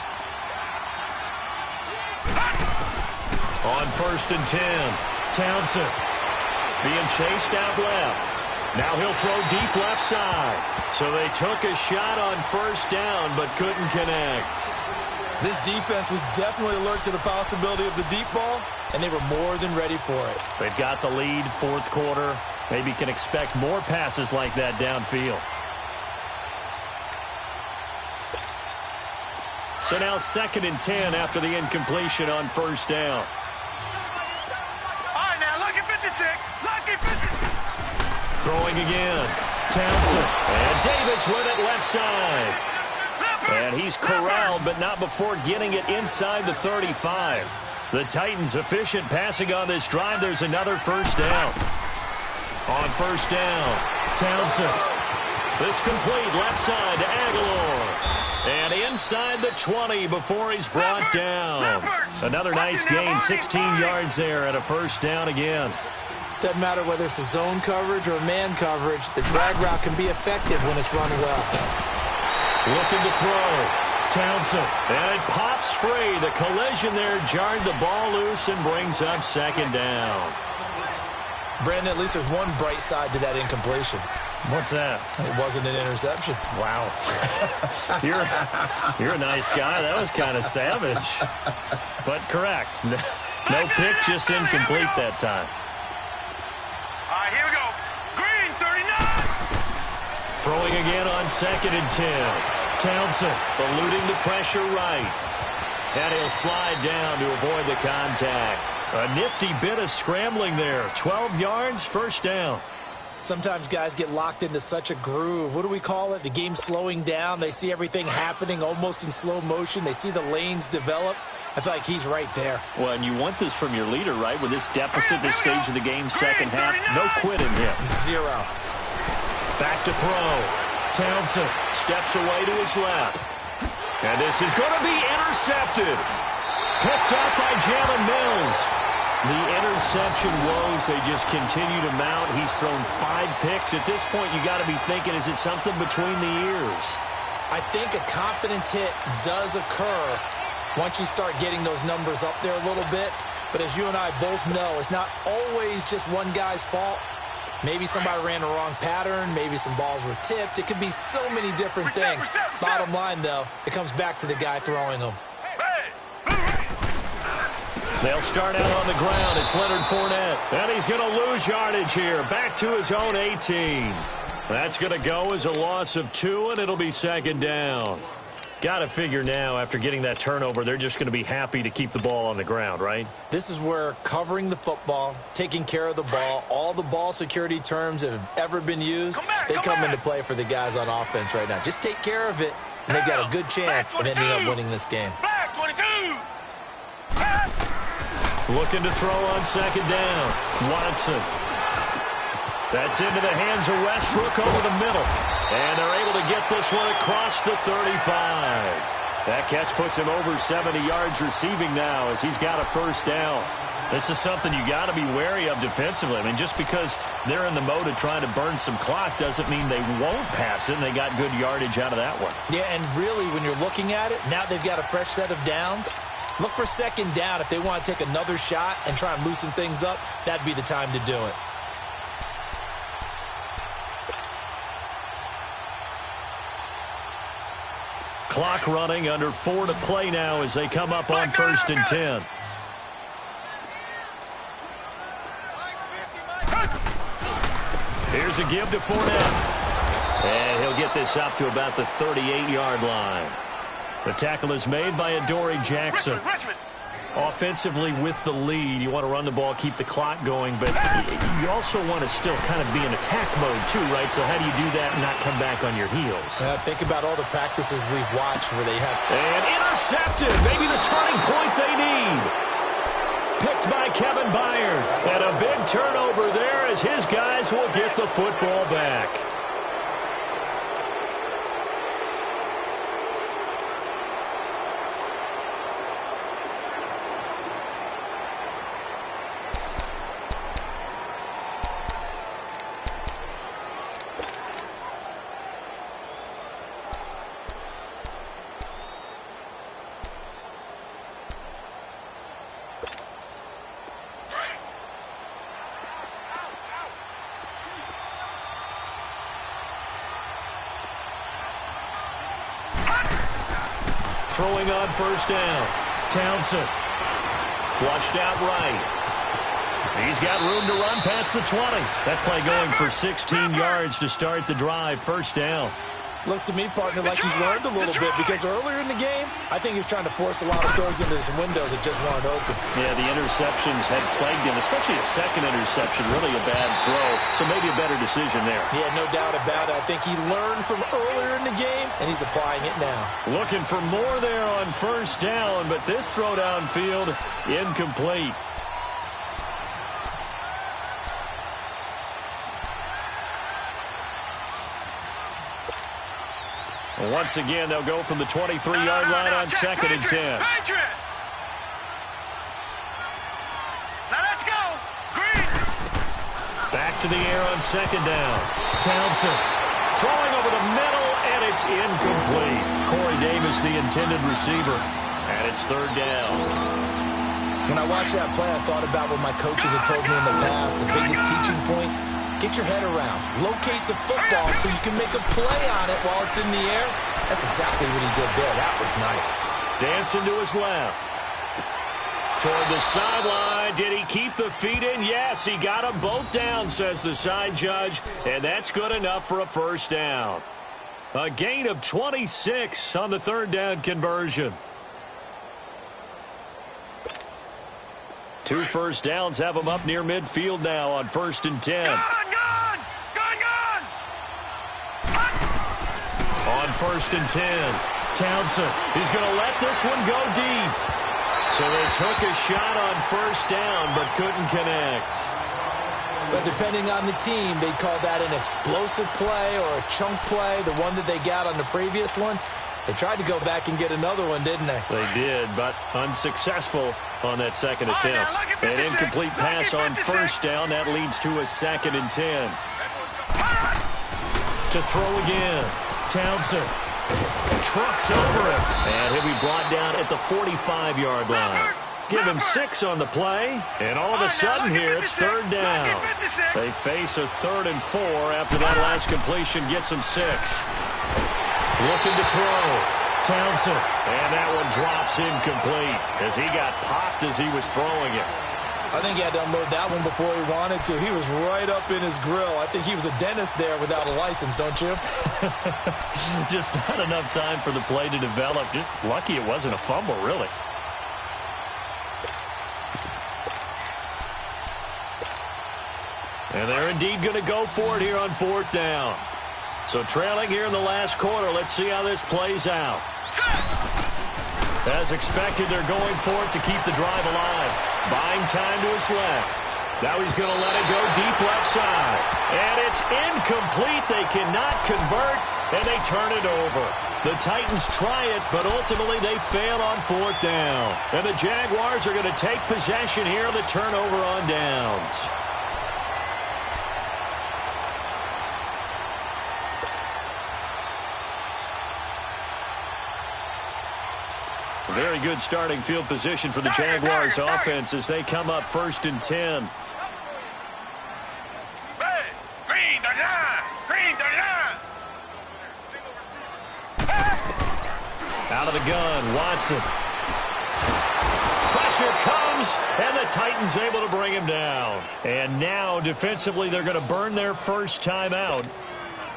[SPEAKER 5] On 1st and 10. Townsend being chased out left. Now he'll throw deep left side. So they took a shot on 1st down but couldn't connect.
[SPEAKER 6] This defense was definitely alert to the possibility of the deep ball, and they were more than ready for it.
[SPEAKER 5] They've got the lead, fourth quarter. Maybe can expect more passes like that downfield. So now 2nd and 10 after the incompletion on 1st down.
[SPEAKER 3] All right, now look at 56. Look at 56.
[SPEAKER 5] Throwing again. Townsend. And Davis with it left side. And he's corralled, but not before getting it inside the 35. The Titans efficient passing on this drive. There's another 1st down. On 1st down, Townsend. This complete left side to Aguilar. And inside the 20 before he's brought down. Another nice gain, 16 yards there and a 1st down again.
[SPEAKER 6] Doesn't matter whether it's a zone coverage or man coverage, the drag route can be effective when it's run well.
[SPEAKER 5] Looking to throw. Townsend. And it pops free. The collision there jarred the ball loose and brings up 2nd down.
[SPEAKER 6] Brandon, at least there's one bright side to that incompletion.
[SPEAKER 5] What's that?
[SPEAKER 6] It wasn't an interception.
[SPEAKER 5] Wow. You're a nice guy. That was kind of savage. But correct. No pick, just incomplete that time.
[SPEAKER 3] All right, here we go. Green, 39.
[SPEAKER 5] Throwing again on 2nd and 10. Townsend eluding the pressure right. And he'll slide down to avoid the contact. A nifty bit of scrambling there. 12 yards, 1st down.
[SPEAKER 6] Sometimes guys get locked into such a groove. What do we call it? The game slowing down. They see everything happening almost in slow motion. They see the lanes develop. I feel like he's right there.
[SPEAKER 5] Well, and you want this from your leader, right? With this deficit, this stage of the game, 2nd half, no quit in him.
[SPEAKER 6] 0.
[SPEAKER 5] Back to throw. Townsend steps away to his left. And this is going to be intercepted. Picked up by Jalen Mills. The interception woes, they just continue to mount. He's thrown 5 picks. At this point, you got to be thinking, is it something between the ears?
[SPEAKER 6] I think a confidence hit does occur once you start getting those numbers up there a little bit. But as you and I both know, it's not always just one guy's fault. Maybe somebody ran the wrong pattern. Maybe some balls were tipped. It could be so many different things. Bottom line, though, it comes back to the guy throwing them.
[SPEAKER 5] They'll start out on the ground. It's Leonard Fournette. And he's going to lose yardage here. Back to his own 18. That's going to go as a loss of 2, and it'll be 2nd down. Got to figure now, after getting that turnover, they're just going to be happy to keep the ball on the ground, right?
[SPEAKER 6] This is where covering the football, taking care of the ball, all the ball security terms that have ever been used, they come into play for the guys on offense right now. Just take care of it, and they've got a good chance of ending up winning this game.
[SPEAKER 3] Back 22.
[SPEAKER 5] Looking to throw on 2nd down. Watson. That's into the hands of Westbrook over the middle. And they're able to get this one across the 35. That catch puts him over 70 yards receiving now as he's got a 1st down. This is something you got to be wary of defensively. I mean, just because they're in the mode of trying to burn some clock doesn't mean they won't pass it, and they got good yardage out of that one.
[SPEAKER 6] Yeah, and really, when you're looking at it, now they've got a fresh set of downs. Look for 2nd down. If they want to take another shot and try and loosen things up, that'd be the time to do it.
[SPEAKER 5] Clock running, under 4 to play now as they come up on 1st and 10. Here's a give to Fournette. And he'll get this up to about the 38-yard line. The tackle is made by Adoree Jackson. Offensively with the lead, you want to run the ball, keep the clock going, but you also want to still kind of be in attack mode too, right? So how do you do that and not come back on your heels?
[SPEAKER 6] Think about all the practices we've watched where they have...
[SPEAKER 5] And intercepted, maybe the turning point they need. Picked by Kevin Byard. And a big turnover there as his guys will get the football back. Throwing on first down. Townsend. Flushed out right. He's got room to run past the 20. That play going for 16 yards to start the drive. First down.
[SPEAKER 6] Looks to me, partner, like he's learned a little bit because earlier in the game, I think he was trying to force a lot of throws into some windows that just weren't open.
[SPEAKER 5] Yeah, the interceptions had plagued him, especially a second interception, really a bad throw. So maybe a better decision there.
[SPEAKER 6] Yeah, no doubt about it. I think he learned from earlier in the game, and he's applying it now.
[SPEAKER 5] Looking for more there on first down, but this throw downfield, incomplete. Once again, they'll go from the 23-yard line on second and 10.
[SPEAKER 3] Now let's go. Green.
[SPEAKER 5] Back to the air on second down. Townsend throwing over the middle, and it's incomplete. Corey Davis, the intended receiver, and it's third down.
[SPEAKER 6] When I watched that play, I thought about what my coaches had told me in the past. The biggest teaching point, get your head around. Locate the football so you can make a play on it while it's in the air. That's exactly what he did there. That was nice.
[SPEAKER 5] Dancing to his left. Toward the sideline. Did he keep the feet in? Yes, he got them both down, says the side judge. And that's good enough for a first down. A gain of 26 on the third down conversion. 2 first downs have them up near midfield now on first and 10.
[SPEAKER 3] Gone.
[SPEAKER 5] On first and 10, Townsend, he's going to let this one go deep. So they took a shot on first down, but couldn't connect.
[SPEAKER 6] But depending on the team, they'd call that an explosive play or a chunk play, the one that they got on the previous one. They tried to go back and get another one, didn't they?
[SPEAKER 5] They did, but unsuccessful on that second attempt. An incomplete pass on first down. That leads to a second and 10. To throw again. Townsend trucks over him. And he'll be brought down at the 45-yard line. Give him 6 on the play. And all of a sudden here, it's third down. They face a 3rd and 4 after that last completion gets them 6. Looking to throw. Townsend. And that one drops incomplete as he got popped as he was throwing it.
[SPEAKER 6] I think he had to unload that one before he wanted to. He was right up in his grill. I think he was a dentist there without a license, don't you?
[SPEAKER 5] Just not enough time for the play to develop. Just lucky it wasn't a fumble, really. And they're indeed going to go for it here on fourth down. So trailing here in the last quarter. Let's see how this plays out. As expected, they're going for it to keep the drive alive. Buying time to his left. Now he's going to let it go deep left side. And it's incomplete. They cannot convert, and they turn it over. The Titans try it, but ultimately they fail on fourth down. And the Jaguars are going to take possession here, the turnover on downs. Very good starting field position for the Jaguars offense as they come up first and 10. Out of the gun, Watson. Pressure comes, and the Titans able to bring him down. And now, defensively, they're going to burn their first timeout.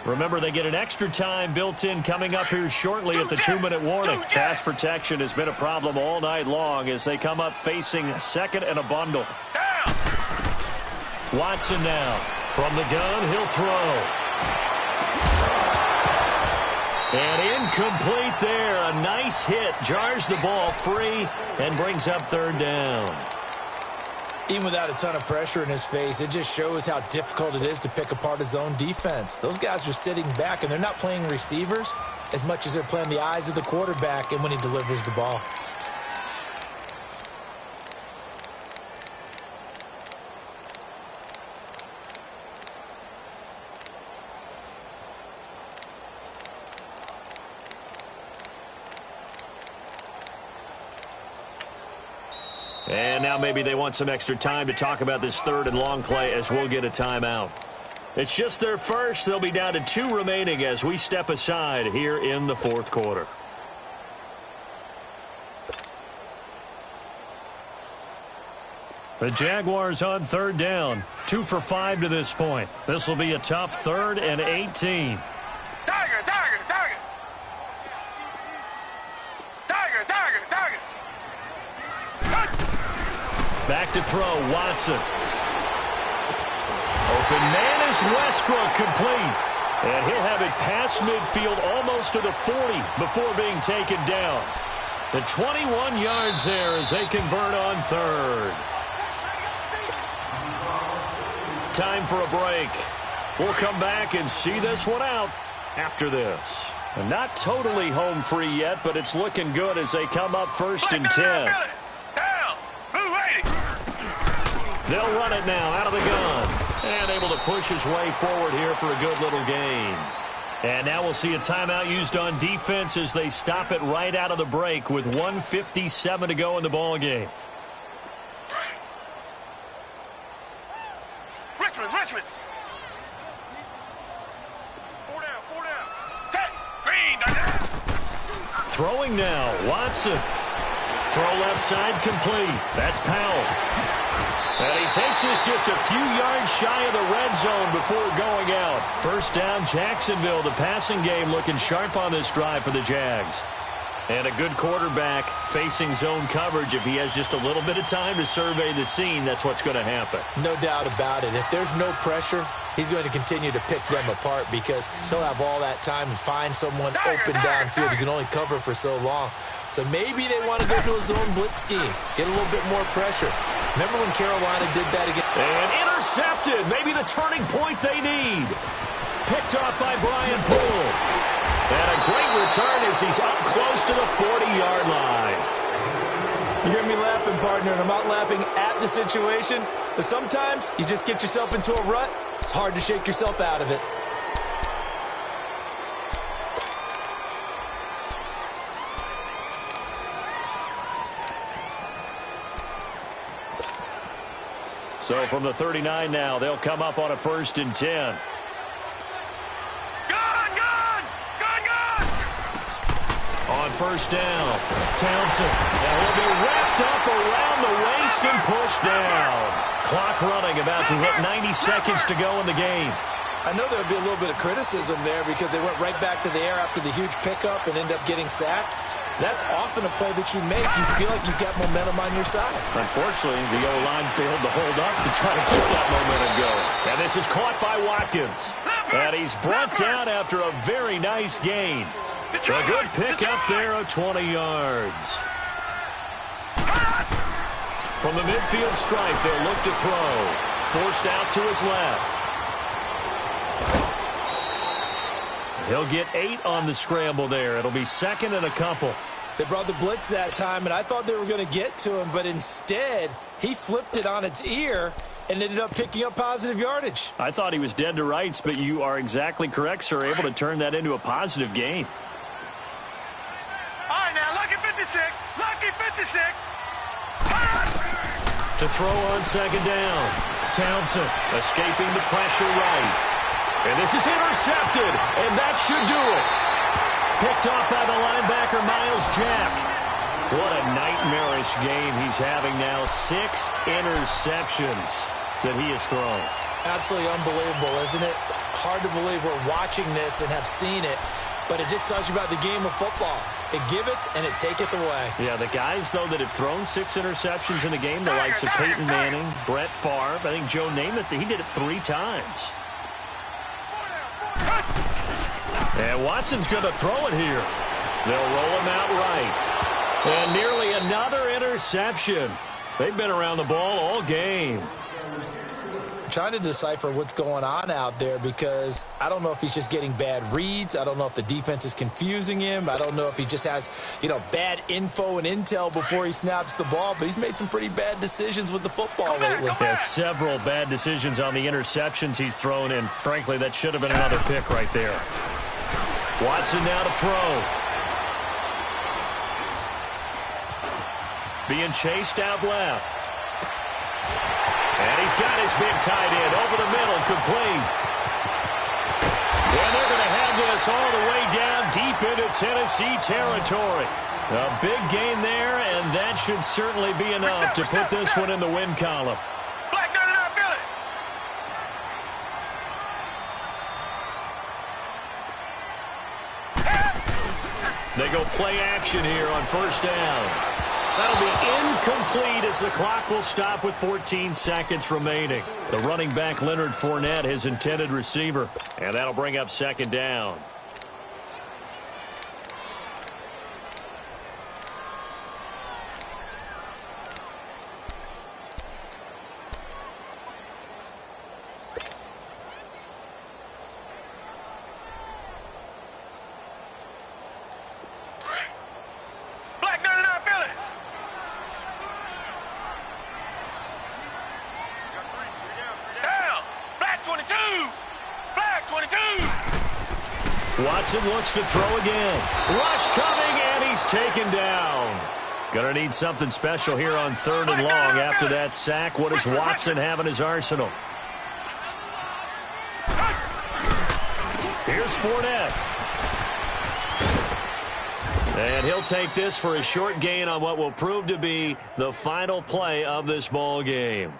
[SPEAKER 5] Remember, they get an extra time built in coming up here shortly at the 2-minute warning. Pass protection has been a problem all night long as they come up facing second and a bundle. Watson now. From the gun, he'll throw. And incomplete there. A nice hit. Jars the ball free and brings up third down.
[SPEAKER 6] Even without a ton of pressure in his face, it just shows how difficult it is to pick apart his own defense. Those guys are sitting back, and they're not playing receivers as much as they're playing the eyes of the quarterback and when he delivers the ball.
[SPEAKER 5] And now maybe they want some extra time to talk about this third and long play as we'll get a timeout. It's just their first. They'll be down to 2 remaining as we step aside here in the fourth quarter. The Jaguars on third down. 2 for 5 to this point. This will be a tough 3rd and 18. Back to throw, Watson. Open man is Westbrook, complete. And he'll have it past midfield almost to the 40 before being taken down. The 21 yards there as they convert on 3rd. Time for a break. We'll come back and see this one out after this. And not totally home free yet, but it's looking good as they come up 1st and 10. They'll run it now out of the gun. And able to push his way forward here for a good little gain. And now we'll see a timeout used on defense as they stop it right out of the break with 1:57 to go in the ball game.
[SPEAKER 3] Richmond. 4 down. Take. Green.
[SPEAKER 5] Throwing now, Watson. Throw left side complete. That's Powell. And he takes this just a few yards shy of the red zone before going out. First down, Jacksonville. The passing game looking sharp on this drive for the Jags. And a good quarterback facing zone coverage. If he has just a little bit of time to survey the scene, that's what's going to happen.
[SPEAKER 6] No doubt about it. If there's no pressure, he's going to continue to pick them apart because he'll have all that time to find someone open downfield. He can only cover for so long. So maybe they want to go to a zone blitz scheme, get a little bit more pressure. Remember when Carolina did that again?
[SPEAKER 5] And intercepted. Maybe the turning point they need. Picked off by Brian Poole. And a great return as he's up close to the 40-yard line.
[SPEAKER 6] You hear me laughing, partner, and I'm not laughing at the situation. But sometimes you just get yourself into a rut. It's hard to shake yourself out of it.
[SPEAKER 5] So from the 39 now, they'll come up on a 1st and 10. On first down, Townsend. And he'll be wrapped up around the waist and pushed down. Clock running, about to hit 90 seconds to go in the game.
[SPEAKER 6] I know there'll be a little bit of criticism there because they went right back to the air after the huge pickup and ended up getting sacked. That's often a play that you make. You feel like you've got momentum on your side.
[SPEAKER 5] Unfortunately, the O-line failed to hold up to try to keep that momentum going. And this is caught by Watkins. And he's brought down after a very nice gain. A good pick up there of 20 yards. From the midfield stripe, they'll look to throw. Forced out to his left. He'll get 8 on the scramble there. It'll be 2nd and a couple.
[SPEAKER 6] They brought the blitz that time, and I thought they were going to get to him, but instead, he flipped it on its ear and ended up picking up positive yardage.
[SPEAKER 5] I thought he was dead to rights, but you are exactly correct, sir. Able to turn that into a positive gain.
[SPEAKER 3] All right, now, lucky 56.
[SPEAKER 5] To throw on 2nd down. Townsend escaping the pressure right. And this is intercepted, and that should do it. Picked off by the linebacker, Miles Jack. What a nightmarish game he's having now. 6 interceptions that he has thrown.
[SPEAKER 6] Absolutely unbelievable, isn't it? hard to believe we're watching this and have seen it, but it just tells you about the game of football. It giveth and it taketh away.
[SPEAKER 5] Yeah, the guys, though, that have thrown 6 interceptions in the game, the likes of Peyton Manning, Brett Favre, I think Joe Namath, he did it 3 times. And Watson's going to throw it here. They'll roll him out right. And nearly another interception. They've been around the ball all game.
[SPEAKER 6] Trying to decipher what's going on out there because I don't know if he's just getting bad reads. I don't know if the defense is confusing him. I don't know if he just has, bad info and intel before he snaps the ball, but he's made some pretty bad decisions with the football lately.
[SPEAKER 5] Yeah, several bad decisions on the interceptions he's thrown, and frankly, that should have been another pick right there. Watson now to throw. Being chased out left. And he's got his big tight end over the middle, complete. And they're going to have this all the way down deep into Tennessee territory. A big gain there, and that should certainly be enough to put this one in the win column.
[SPEAKER 3] Black 99 Philly.
[SPEAKER 5] They go play action here on first down. That'll be incomplete as the clock will stop with 14 seconds remaining. The running back, Leonard Fournette, his intended receiver. And that'll bring up second down.
[SPEAKER 3] Black 99 Philly. Down. Black 22. Black 22.
[SPEAKER 5] Watson looks to throw again. Rush coming, and he's taken down. Gonna need something special here on 3rd and long after that sack. What does Watson have in his arsenal? Here's Fournette. And he'll take this for a short gain on what will prove to be the final play of this ball game.